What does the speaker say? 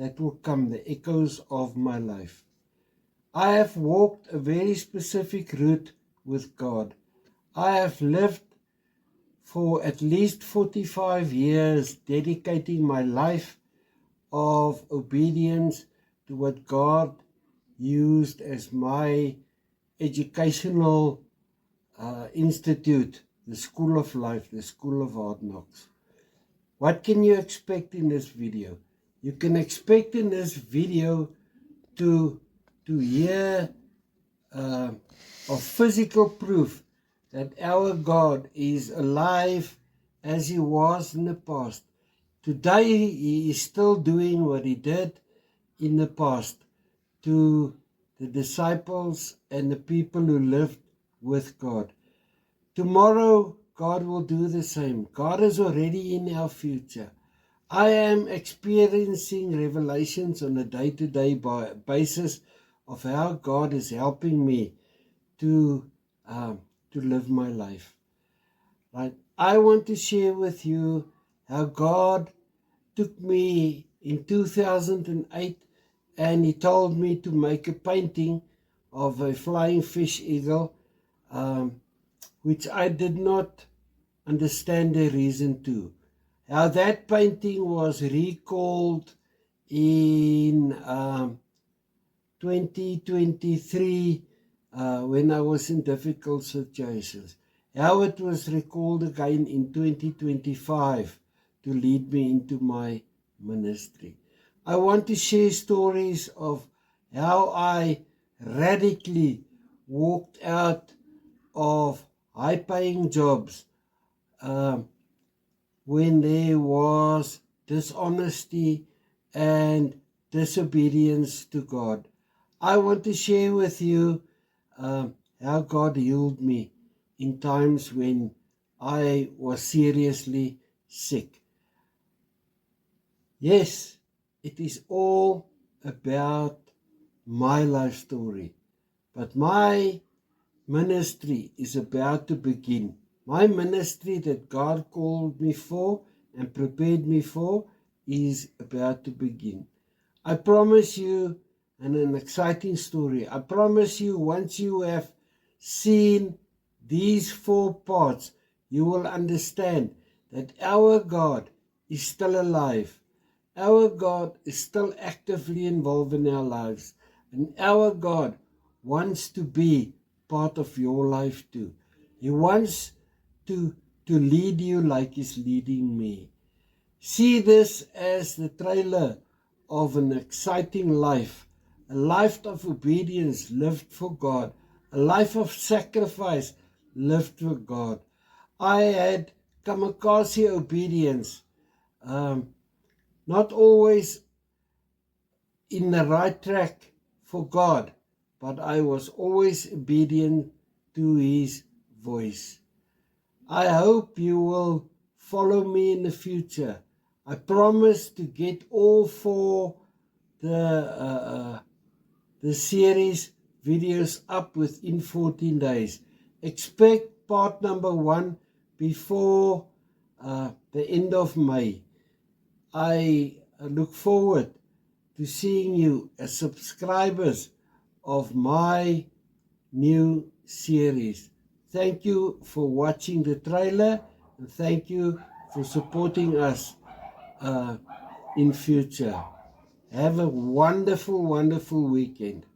that will come, the echoes of my life. I have walked a very specific route with God. I have lived for at least 45 years dedicating my life of obedience to what God used as my educational institute, the School of Life, the School of Hard Knocks. What can you expect in this video? You can expect in this video to hear of physical proof that our God is alive as He was in the past. Today He is still doing what He did in the past to the disciples and the people who lived with God. Tomorrow God will do the same. God is already in our future. I am experiencing revelations on a day-to-day basis of how God is helping me to live my life. Right? I want to share with you how God took me in 2008 and He told me to make a painting of a flying fish eagle, which I did not understand the reason to. How that painting was recalled in 2023 when I was in difficult situations. How it was recalled again in 2025 to lead me into my ministry. I want to share stories of how I radically walked out of high-paying jobs when there was dishonesty and disobedience to God. I want to share with you how God healed me in times when I was seriously sick. Yes, it is all about my life story, but my ministry is about to begin. My ministry that God called me for and prepared me for is about to begin. I promise you an exciting story. I promise you once you have seen these 4 parts, you will understand that our God is still alive. Our God is still actively involved in our lives. And our God wants to be part of your life too. He wants to lead you like He's leading me. See this as the trailer of an exciting life, a life of obedience lived for God, a life of sacrifice lived for God. I had kamikaze obedience, not always in the right track for God, but I was always obedient to His voice. I hope you will follow me in the future. I promise to get all 4 the series videos up within 14 days. Expect part number 1 before the end of May. I look forward to seeing you as subscribers of my new series. Thank you for watching the trailer, and thank you for supporting us in future. Have a wonderful, wonderful weekend.